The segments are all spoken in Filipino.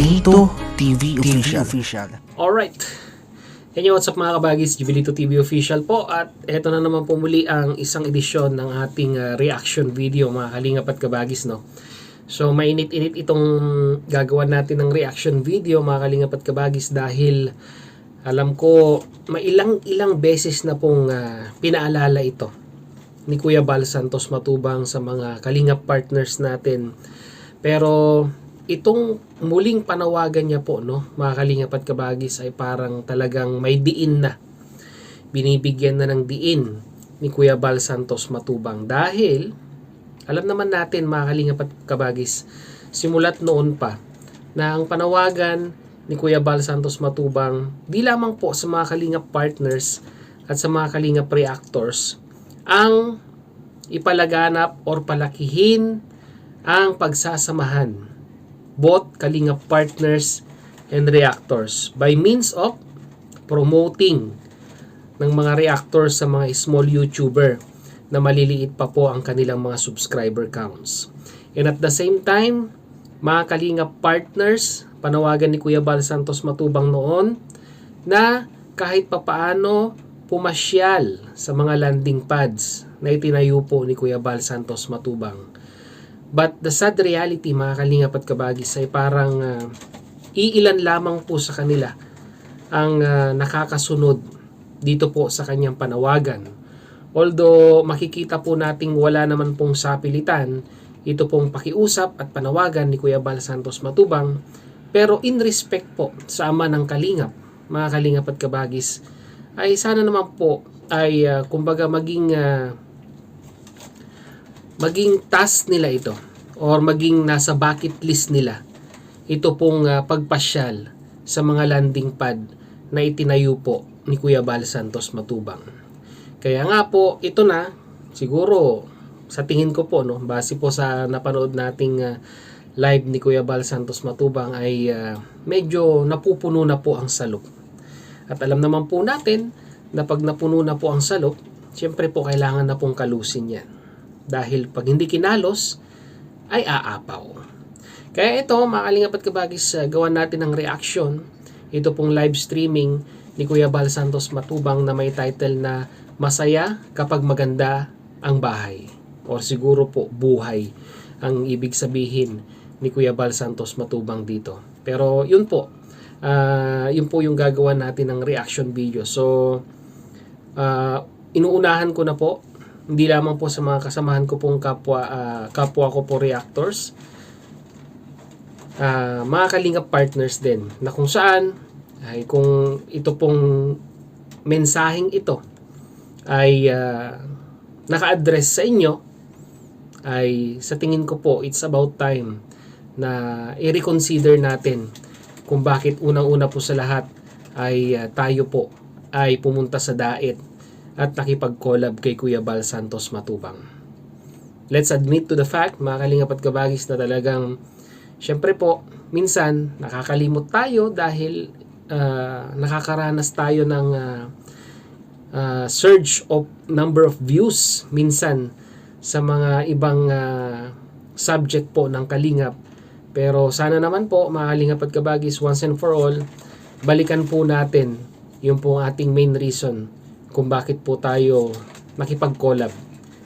Jubilito TV Official. Alright. Hey, what's up mga kabagis? Jubilito TV Official po. At eto na naman po muli ang isang edisyon ng ating reaction video mga kalingap at kabagis, no? So mainit-init itong gagawa natin ng reaction video mga kalingap at kabagis dahil alam ko mailang beses na pong pinaalala ito ni Kuya Bal Santos Matubang sa mga kalingap partners natin. Pero itong muling panawagan niya po, no, mga kalingap at kabagis, ay parang talagang may diin na. Binibigyan na ng diin ni Kuya Bal Santos Matubang. Dahil, alam naman natin mga kalingap at kabagis, simulat noon pa, na ang panawagan ni Kuya Bal Santos Matubang, di lamang po sa mga kalingap partners at sa mga kalingap reactors, ang ipalaganap or palakihin ang pagsasamahan both kalingap partners and reactors by means of promoting ng mga reactors sa mga small YouTuber na maliliit pa po ang kanilang mga subscriber counts. And at the same time, mga kalingap partners, panawagan ni Kuya Bal Santos Matubang noon na kahit papaano pumasyal sa mga landing pads na itinayo po ni Kuya Bal Santos Matubang. But the sad reality mga kalingap at kabagis ay parang iilan lamang po sa kanila ang nakakasunod dito po sa kanyang panawagan. Although makikita po nating wala naman pong sapilitan ito pong pakiusap at panawagan ni Kuya Bal Santos Matubang, pero in respect po sa ama ng kalingap, mga kalingap at kabagis, ay sana naman po ay kumbaga maging task nila ito or maging nasa bucket list nila ito pong pagpasyal sa mga landing pad na itinayo po ni Kuya Bal Santos Matubang. Kaya nga po ito na siguro sa tingin ko po, no, base po sa napanood nating live ni Kuya Bal Santos Matubang ay medyo napupuno na po ang salop. At alam naman po natin na pag napuno na po ang salop, siyempre po kailangan na pong kalusin yan. Dahil pag hindi kinalos, ay aapaw. Kaya ito, mga kalingap at kabagis, gawan natin ng reaction. Ito pong live streaming ni Kuya Bal Santos Matubang na may title na Masaya Kapag Maganda ang Bahay. O siguro po, buhay ang ibig sabihin ni Kuya Bal Santos Matubang dito. Pero yun po, yun po yung gagawa natin ng reaction video. So, inuunahan ko na po, hindi lamang po sa mga kasamahan ko pong kapwa ko po reactors, mga kalingap partners din, na kung saan ay kung ito pong mensaheng ito ay naka-address sa inyo, ay sa tingin ko po it's about time na i-reconsider natin kung bakit unang-una po sa lahat ay tayo po ay pumunta sa DAET at nakipag-collab kay Kuya Bal Santos Matubang. Let's admit to the fact, mga kalingap at kabagis, na talagang syempre po, minsan nakakalimot tayo dahil nakakaranas tayo ng surge of number of views minsan sa mga ibang subject po ng kalingap. Pero sana naman po, mga kalingap at kabagis, once and for all, balikan po natin yung po ating main reason kung bakit po tayo nakipag-collab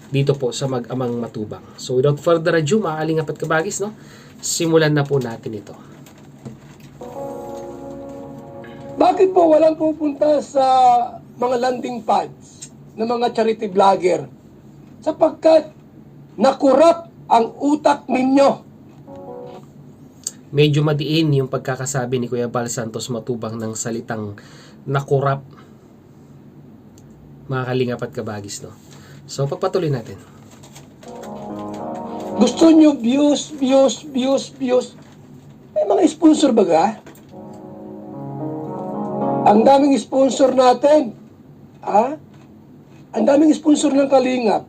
dito po sa mag-amang Matubang. So without further ado, mga kalingap at kabagis, no, simulan na po natin ito. Bakit po walang pupunta sa mga landing pads ng mga charity vlogger? Sapagkat nakurap ang utak ninyo. Medyo madiin yung pagkakasabi ni Kuya Bal Santos Matubang ng salitang nakurap, mga kalingap at kabagis, no. So pagpatuloy natin. Gusto nyo views. May mga sponsor ba ka? Ang daming sponsor natin. Ang daming sponsor ng kalingap.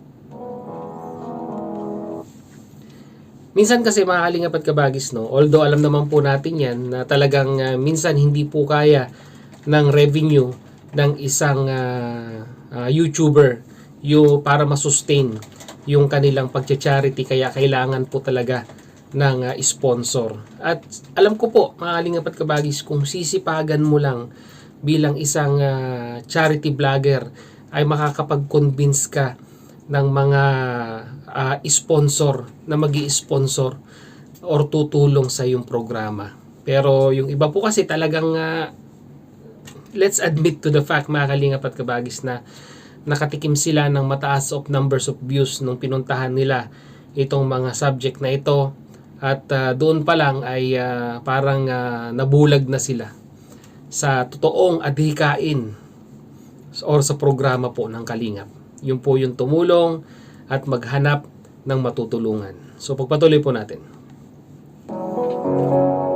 Minsan kasi mga kalingap at kabagis, no, although alam naman po natin yan na talagang minsan hindi po kaya ng revenue ng isang YouTuber para masustain yung kanilang pagcha-charity, kaya kailangan po talaga ng sponsor. At alam ko po, mga Kalingap at Kabagis, kung sisipagan mo lang bilang isang charity vlogger ay makakapag-convince ka ng mga sponsor na magi-sponsor or tutulong sa iyong programa. Pero yung iba po kasi talagang let's admit to the fact, mga Kalingap at Kabagis, na nakatikim sila ng mataas of numbers of views nung pinuntahan nila itong mga subject na ito, at doon pa lang ay parang nabulag na sila sa totoong adhikain or sa programa po ng Kalingap. Yun po yung tumulong at maghanap ng matutulungan. So pagpatuloy po natin.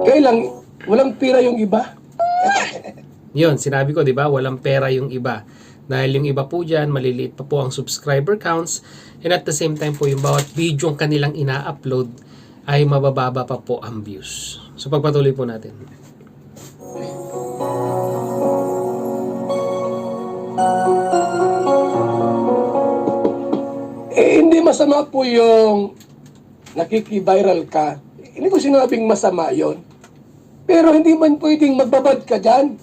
Kailang walang pira yung iba. Yun, sinabi ko, di ba? Walang pera yung iba. Dahil yung iba po dyan, maliliit pa po ang subscriber counts, and at the same time po, yung bawat video ang kanilang ina-upload ay mabababa pa po ang views. So pagpatuloy po natin. Hindi masama po yung nakiki-viral ka. Hindi ko sinabing masama yon. Pero hindi man pwedeng magbabad ka dyan.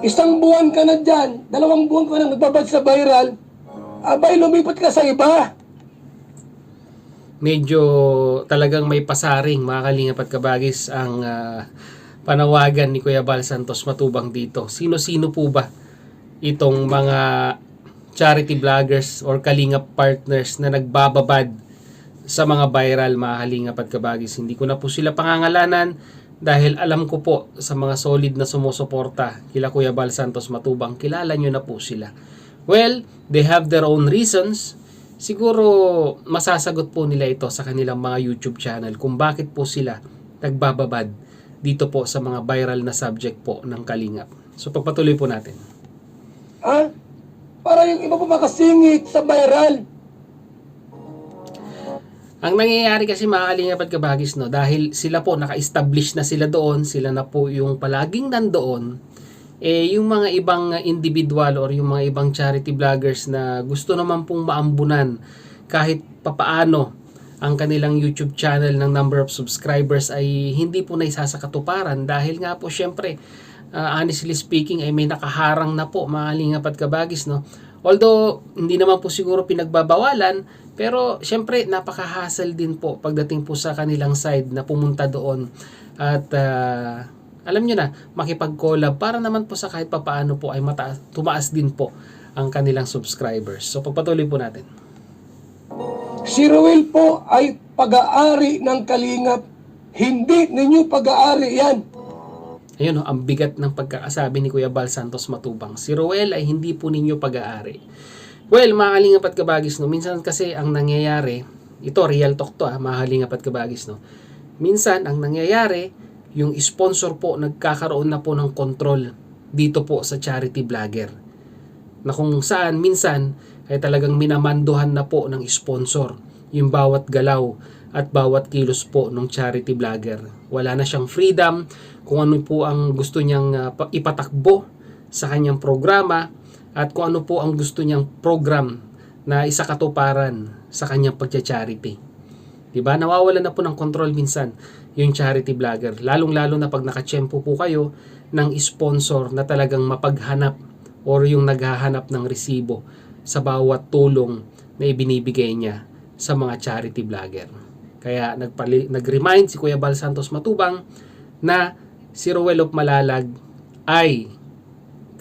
Isang buwan ka na dyan, 2 buwan ka na nagbabad sa viral, abay lumipat ka sa iba. Medyo talagang may pasaring, mga Kalingap at Kabagis, ang panawagan ni Kuya Bal Santos Matubang dito. Sino-sino po ba itong mga charity vloggers or Kalingap partners na nagbababad sa mga viral, mga Kalingap at Kabagis? Hindi ko na po sila pangangalanan dahil alam ko po sa mga solid na sumusuporta kila Kuya Bal Santos Matubang, kilala nyo na po sila. Well, they have their own reasons. Siguro masasagot po nila ito sa kanilang mga YouTube channel kung bakit po sila nagbababad dito po sa mga viral na subject po ng Kalingap. So pagpatuloy po natin. Para yung iba po makasingit sa viral. Ang nangyayari kasi, mga Kalingap at Kabagis, no, dahil sila po naka-establish na sila doon, sila na po yung palaging nandoon, yung mga ibang individual or yung mga ibang charity vloggers na gusto naman pong maambunan kahit papaano ang kanilang YouTube channel ng number of subscribers ay hindi po naisasakatuparan dahil nga po syempre, honestly speaking, ay may nakaharang na po, mga Kalingap at Kabagis, no. Although hindi naman po siguro pinagbabawalan, pero syempre napaka-hassle din po pagdating po sa kanilang side na pumunta doon at alam nyo na, makipag-collab para naman po sa kahit papaano po ay tumaas din po ang kanilang subscribers. So pagpatuloy po natin. Si Ruel po ay pag-aari ng Kalingap. Hindi ninyo pag-aari yan. Ayun, ang bigat ng pagkakasabi ni Kuya Bal Santos Matubang. Si Ruel ay hindi po ninyo pag-aari. Well, mga Kalingap at Kabagis, no, minsan kasi ang nangyayari, ito real talk to, mga Kalingap at Kabagis, no. Minsan ang nangyayari, yung sponsor po nagkakaroon na po ng control dito po sa charity vlogger. Na kung saan minsan ay talagang minamanduhan na po ng sponsor yung bawat galaw at bawat kilos po ng charity vlogger. Wala na siyang freedom kung ano po ang gusto niyang ipatakbo sa kanyang programa at kung ano po ang gusto niyang program na isakatuparan sa kanyang pagcha-charity. Diba? Nawawalan na po ng control minsan yung charity vlogger. Lalong-lalo na pag nakatsyempo po kayo ng sponsor na talagang mapaghanap or yung naghahanap ng resibo sa bawat tulong na ibinibigay niya sa mga charity vlogger. Kaya nag-remind si Kuya Bal Santos Matubang na si Ruel of Malalag ay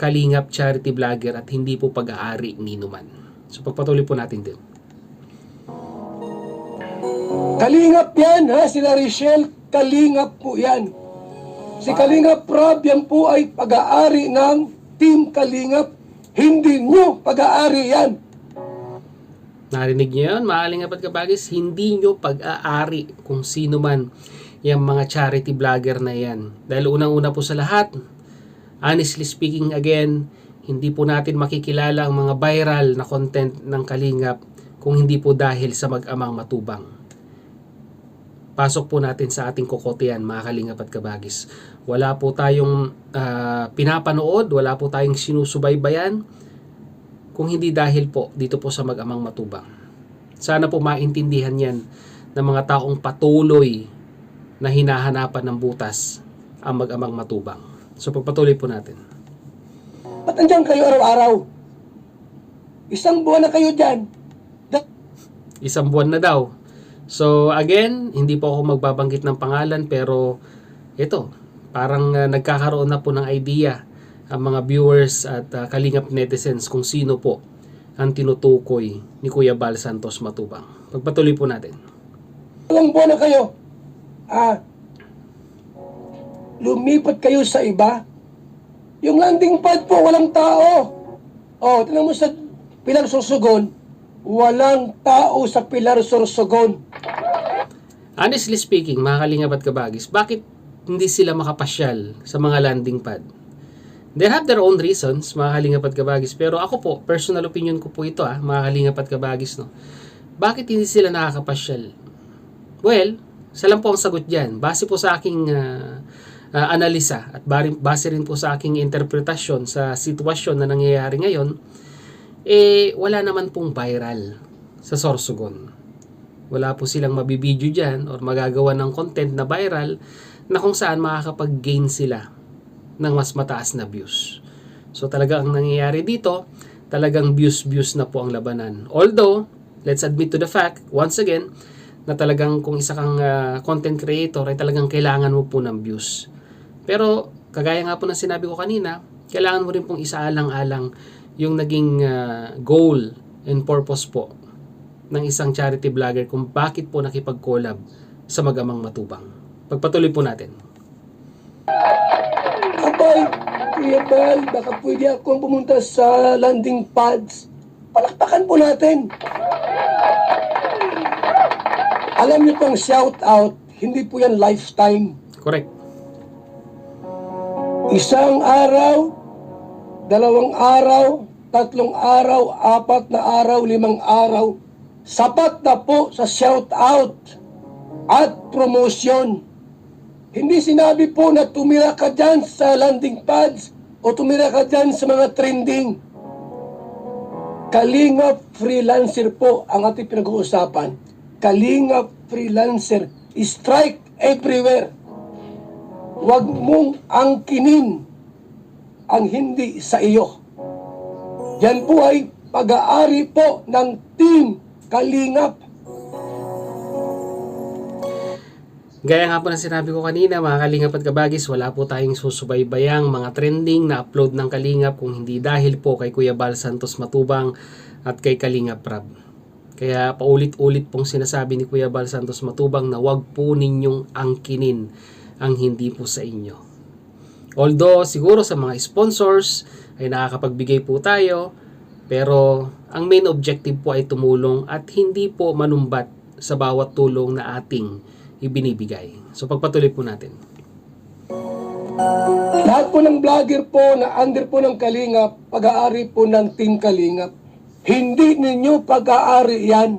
Kalingap charity vlogger at hindi po pag-aari ni Numan. So pagpatuloy po natin din. Kalingap yan, ha? Sila Richelle, Kalingap po yan. Si Kalingap Rob, yan po ay pag-aari ng Team Kalingap. Hindi nyo pag-aari yan. Narinig nyo yun, mga Kalingap at Kabagis? Hindi nyo pag-aari kung sino man yung mga charity vlogger na yan. Dahil unang-una po sa lahat, honestly speaking again, hindi po natin makikilala ang mga viral na content ng Kalingap kung hindi po dahil sa mag-amang Matubang. Pasok po natin sa ating kokotehan, mga Kalingap at Kabagis. Wala po tayong pinapanood, wala po tayong sinusubaybayan kung hindi dahil po dito po sa mag-amang Matubang. Sana po maintindihan yan ng mga taong patuloy na hinahanapan ng butas ang mag-amang matubang. So pagpatuloy po natin. Ba't andyan kayo araw-araw? Isang buwan na kayo dyan. Isang buwan na daw. So again, hindi po ako magbabanggit ng pangalan, pero ito, parang nagkakaroon na po ng idea ang mga viewers at kalingap netizens kung sino po ang tinutukoy ni Kuya Bal Santos Matubang. Pagpatuloy po natin. Ilang buwan na kayo. Lumipat kayo sa iba. Yung landing pad po, walang tao. Tingnan mo sa Pilar Sorsogon, walang tao sa Pilar Sorsogon. Honestly speaking, mga kalingap at kabagis, bakit hindi sila makapasyal sa mga landing pad? They have their own reasons, mga kalingap at kabagis. Pero ako po, personal opinion ko po ito, mga kalingap at kabagis, no? Bakit hindi sila nakakapasyal? Well, isa lang po ang sagot dyan. Base po sa aking analisa at base rin po sa aking interpretasyon sa sitwasyon na nangyayari ngayon, wala naman pong viral sa Sorsogon. Wala po silang mabibideo dyan or magagawa ng content na viral na kung saan makakapag-gain sila ng mas mataas na views. So talaga ang nangyayari dito, talagang views na po ang labanan. Although, let's admit to the fact, once again, na talagang kung isa kang content creator ay talagang kailangan mo po ng views. Pero kagaya nga po ng sinabi ko kanina, kailangan mo rin pong isaalang-alang yung naging goal and purpose po ng isang charity vlogger kung bakit po nakipag-collab sa Mag-amang Matubang. Pagpatuloy po natin. Abay, Kuya Bal, baka pwede akong pumunta sa landing pads. Palakpakan po natin. Alam niyo pong shout out, hindi po yan lifetime. Correct. Isang araw, 2 araw, 3 araw, 4 na araw, 5 araw. Sapat na po sa shout out at promotion. Hindi sinabi po na tumira ka dyan sa landing pads o tumira ka dyan sa mga trending. Kalingap freelancer po ang ating pinag-uusapan. Kalingap freelancer. Strike everywhere. Huwag mong angkinin ang hindi sa iyo. Yan po ay pag-aari po ng Team Kalingap. Gaya nga po na sinabi ko kanina, mga kalingap at kabagis, wala po tayong susubaybayang mga trending na upload ng Kalingap kung hindi dahil po kay Kuya Bal Santos Matubang at kay Kalingap Rab. Kaya paulit-ulit pong sinasabi ni Kuya Bal Santos Matubang na wag po ninyong angkinin ang hindi po sa inyo. Although siguro sa mga sponsors ay nakakapagbigay po tayo, pero ang main objective po ay tumulong at hindi po manumbat sa bawat tulong na ating ibinibigay. So pagpatuloy po natin. Lahat po ng vlogger po na under po ng Kalingap, pag-aari po ng Team Kalingap. Hindi ninyo pag-aari yan.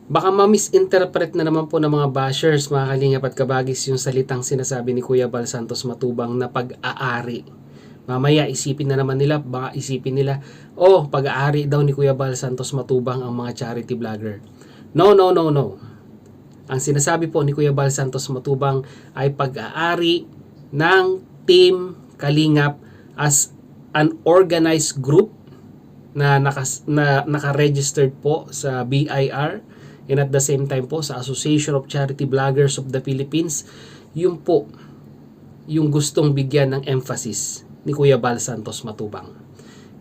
Baka ma-misinterpret na naman po ng mga bashers, mga kalingap at kabagis, yung salitang sinasabi ni Kuya Bal Santos Matubang na pag-aari. Mamaya isipin na naman nila, baka isipin nila, pag-aari daw ni Kuya Bal Santos Matubang ang mga charity vlogger. No. Ang sinasabi po ni Kuya Bal Santos Matubang ay pag-aari ng Team Kalingap as an organized group na naka-registered po sa BIR and at the same time po sa Association of Charity Vloggers of the Philippines. Yun po yung gustong bigyan ng emphasis ni Kuya Bal Santos Matubang.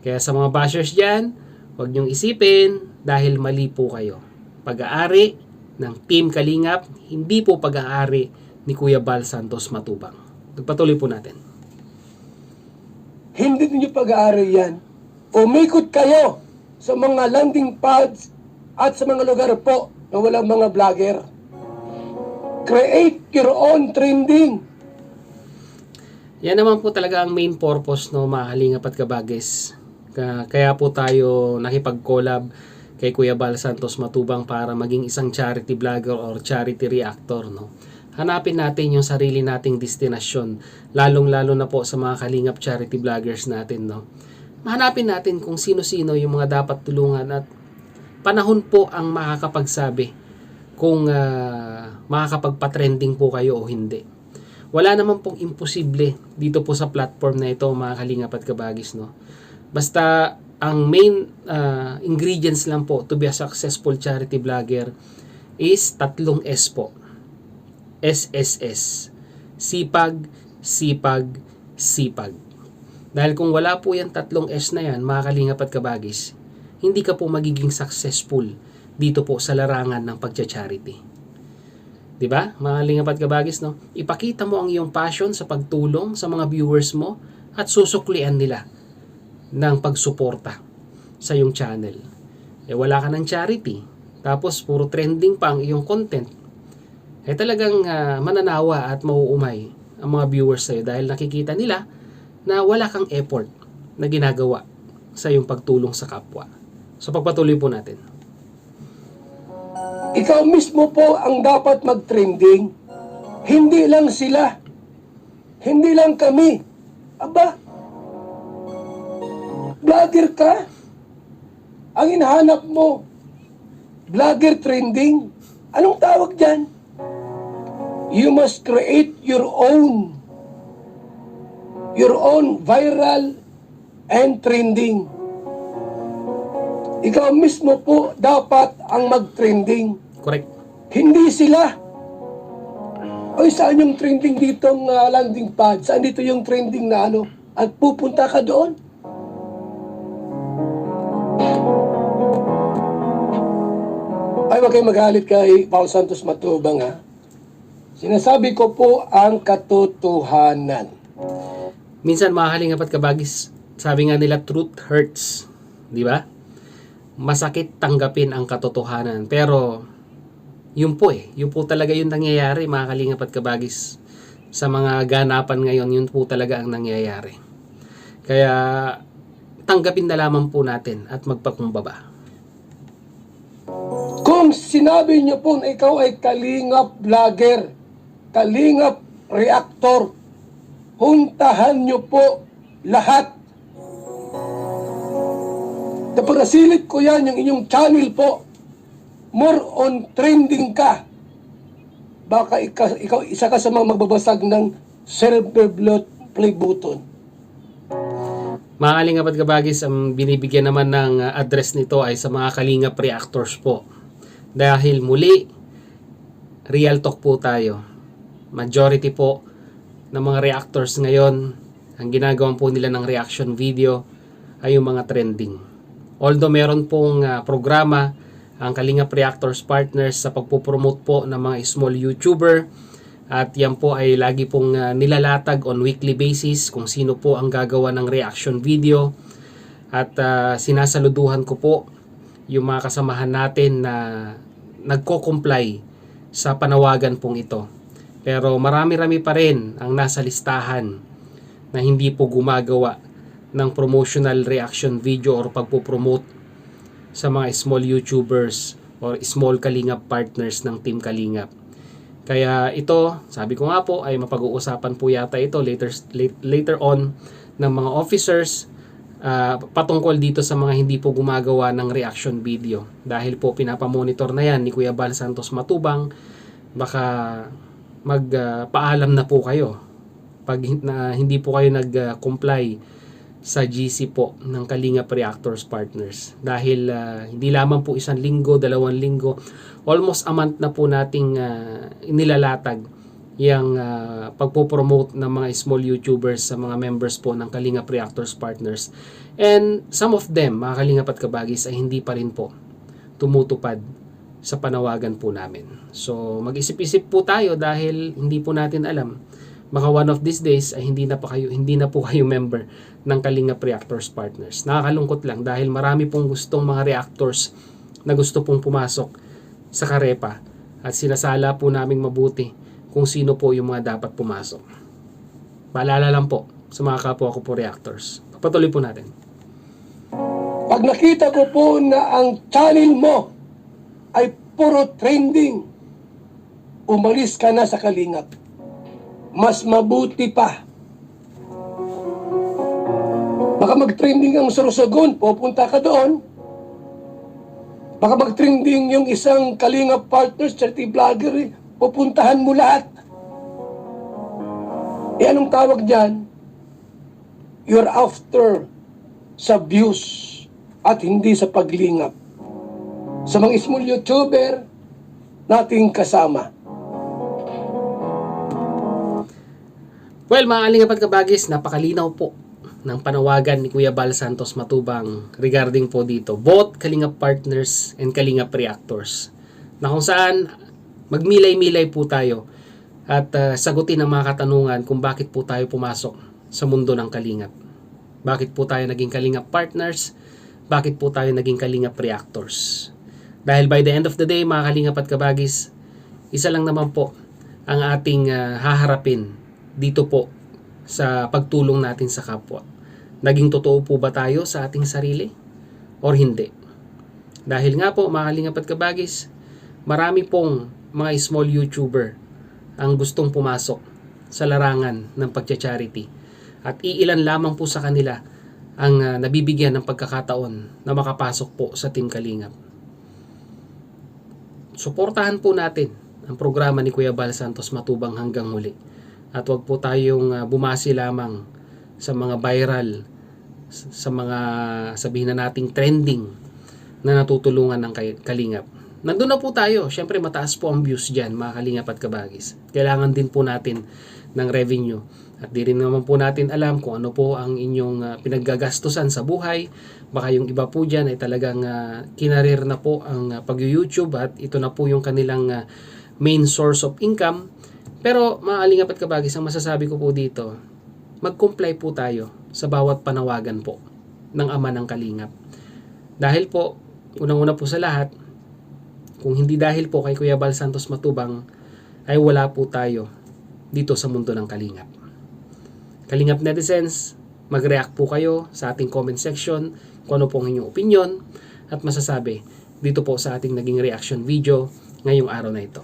Kaya sa mga bashers dyan, huwag niyong isipin dahil mali po kayo. Pag-aari ng Team Kalingap, hindi po pag-aari ni Kuya Bal Santos Matubang. Pagpatuloy po natin. Hindi ninyo pag-aari yan. Umikot kayo sa mga landing pads at sa mga lugar po na walang mga vlogger. Create your own trending. Yan naman po talaga ang main purpose, no, mga kalingap at kabagis. Kaya po tayo nakipag-collab kay Kuya Bal Santos Matubang para maging isang charity vlogger or charity reactor, no. Hanapin natin yung sarili nating destinasyon, lalong-lalo na po sa mga kalingap charity vloggers natin, no. Hanapin natin kung sino-sino yung mga dapat tulungan at panahon po ang makakapagsabi kung makakapagpa-trending po kayo o hindi. Wala naman pong imposible dito po sa platform na ito, mga kalingap at kabagis, no? Basta ang main ingredients lang po to be a successful charity vlogger is 3 S po. SSS. Sipag, sipag, sipag. Dahil kung wala po yan 3 S na yan, mga kalingap at kabagis, hindi ka po magiging successful dito po sa larangan ng pagcha-charity. 'Di ba? Mga kalingap at kabagis, no? Ipakita mo ang iyong passion sa pagtulong sa mga viewers mo at susuklian nila ng pagsuporta sa iyong channel. Wala ka ng charity, tapos puro trending pa ang iyong content. Talagang mananawa at mauumay ang mga viewers sa'yo dahil nakikita nila na wala kang effort na ginagawa sa iyong pagtulong sa kapwa. So pagpatuloy po natin. Ikaw mismo po ang dapat mag-trending. Hindi lang sila. Hindi lang kami. Aba, vlogger ka? Ang hinahanap mo, vlogger trending? Anong tawag dyan? You must create your own viral and trending. Ikaw mismo po dapat ang mag-trending. Correct. Hindi sila. Oy, saan yung trending dito ng landing pad? Saan dito yung trending na ano? At pupunta ka doon? Ay, wag kayong magalit kay Paul Santos Matubang, ha? Sinasabi ko po ang katotohanan. Minsan, mga kalingap at kabagis, sabi nga nila, truth hurts. Di ba? Masakit tanggapin ang katotohanan. Pero, yun po yun po talaga yung nangyayari, mga kalingap at kabagis. Sa mga ganapan ngayon, yun po talaga ang nangyayari. Kaya, tanggapin na lamang po natin at magpakumbaba. Kung sinabi niyo po na ikaw ay kalingap vlogger, kalingap reactor, huntahan niyo po lahat. Kapag nasilip ko yan, yung inyong channel po, more on trending ka. Baka ikaw isa ka sa mga magbabasag ng silver play button. Mga kalingap at kabagis, ang binibigyan naman ng address nito ay sa mga kalingap reactors po. Dahil muli, real talk po tayo. Majority po ng mga reactors ngayon, ang ginagawa po nila ng reaction video ay yung mga trending. Although meron pong programa ang Kalingap Reactors Partners sa pagpopromote po ng mga small YouTuber, at yan po ay lagi pong nilalatag on weekly basis kung sino po ang gagawa ng reaction video, at sinasaluduhan ko po yung mga kasamahan natin na nagko-comply sa panawagan pong ito. Pero marami-rami pa rin ang nasa listahan na hindi po gumagawa ng promotional reaction video or pagpo-promote sa mga small YouTubers or small Kalingap partners ng Team Kalingap. Kaya ito, sabi ko nga po, ay mapag-uusapan po yata ito later on ng mga officers patungkol dito sa mga hindi po gumagawa ng reaction video. Dahil po pinapamonitor na yan ni Kuya Bal Santos Matubang, baka magpaalam na po kayo pag hindi po kayo nag-comply sa GC po ng Kalingap Reactors Partners. Dahil hindi lamang po 1 linggo, 2 linggo, almost a month na po nating inilalatag yung pagpopromote ng mga small YouTubers sa mga members po ng Kalingap Reactors Partners. And some of them, mga Kalingap at kabagis, ay hindi pa rin po tumutupad sa panawagan po namin. So mag-isip-isip po tayo dahil hindi po natin alam. Baka one of these days ay hindi na po kayo member ng Kalingap Reactors Partners. Nakakalungkot lang dahil marami pong gustong mga reactors na gusto pong pumasok sa Karepa, at sinasala po naming mabuti kung sino po yung mga dapat pumasok. Paalala lang po sa mga kapwa ko po reactors. Patuloy po natin. Pag nakita ko po na ang channel mo ay puro trending, umalis ka na sa Kalingap. Mas mabuti pa. Baka mag-trending ang Sorsogon, pupunta ka doon. Baka mag-trending yung isang Kalinga Partners, charity vlogger, eh. Pupuntahan mo lahat. Eh, anong tawag dyan? You're after sa views at hindi sa paglingap. Sa mga small YouTuber nating kasama. Well, mga kalingap at kabagis, napakalinaw po ng panawagan ni Kuya Bal Santos Matubang regarding po dito. Both Kalingap Partners and Kalingap Reactors. Na kung saan magmilay-milay po tayo at sagutin ang mga katanungan kung bakit po tayo pumasok sa mundo ng Kalingap. Bakit po tayo naging Kalingap Partners? Bakit po tayo naging Kalingap Reactors? Dahil by the end of the day, mga Kalingap at kabagis, isa lang naman po ang ating haharapin dito po sa pagtulong natin sa kapwa. Naging totoo po ba tayo sa ating sarili or hindi? Dahil nga po, mga Kalingap at kabagis, marami pong mga small YouTuber ang gustong pumasok sa larangan ng pagcha-charity. At iilan lamang po sa kanila ang nabibigyan ng pagkakataon na makapasok po sa Team Kalingap. Suportahan po natin ang programa ni Kuya Bal Santos Matubang hanggang huli. At wag po tayong bumasi lamang sa mga viral, sa mga sabihin na nating trending na natutulungan ng Kalingap. Nandun na po tayo. Siyempre mataas po ang views dyan, mga Kalingap at kabagis. Kailangan din po natin ng revenue. At di rin naman po natin alam kung ano po ang inyong pinaggagastusan sa buhay. Baka yung iba po dyan ay talagang kinarir na po ang pag-YouTube at ito na po yung kanilang main source of income. Pero mga Kalingap at kabagis, ang masasabi ko po dito, mag-comply po tayo sa bawat panawagan po ng Ama ng Kalingap. Dahil po, unang-una po sa lahat, kung hindi dahil po kay Kuya Bal Santos Matubang, ay wala po tayo dito sa mundo ng Kalingap. Kalingap netizens, mag-react po kayo sa ating comment section kung ano po ang inyong opinion at masasabi dito po sa ating naging reaction video ngayong araw na ito.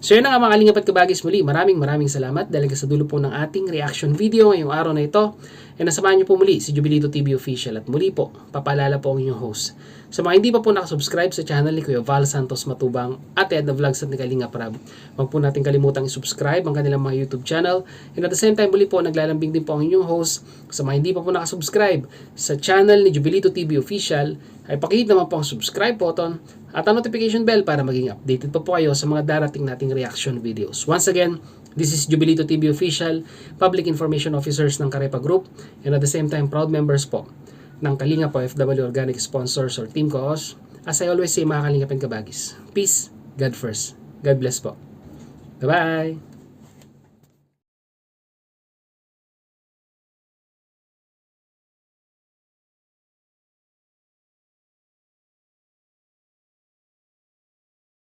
So yun na nga mga Kalingap at kabagis, muli maraming salamat dahil sa dulo po ng ating reaction video ngayong araw na ito. E nasamahan niyo po muli si Jubilito TV Official at muli po, papaalala po ang inyong host. Sa mga hindi pa po nakasubscribe sa channel ni Kuya Val Santos Matubang at Ed the Vlogs at ni Kalingap Rab, huwag po natin kalimutang i-subscribe ang kanilang mga YouTube channel. And at the same time, muli po, naglalambing din po ang inyong host. Sa mga hindi pa po nakasubscribe sa channel ni Jubilito TV Official, ay pakihit naman po ang subscribe button at ang notification bell para maging updated po kayo sa mga darating nating reaction videos. Once again, this is Jubilito TV Official, Public Information Officers ng Karepa Group, and at the same time, proud members po ng Kalingap OFW Organic Sponsors or Team Koos. As I always say, mga Kalingap and kabagis, peace, God first. God bless po. Bye-bye!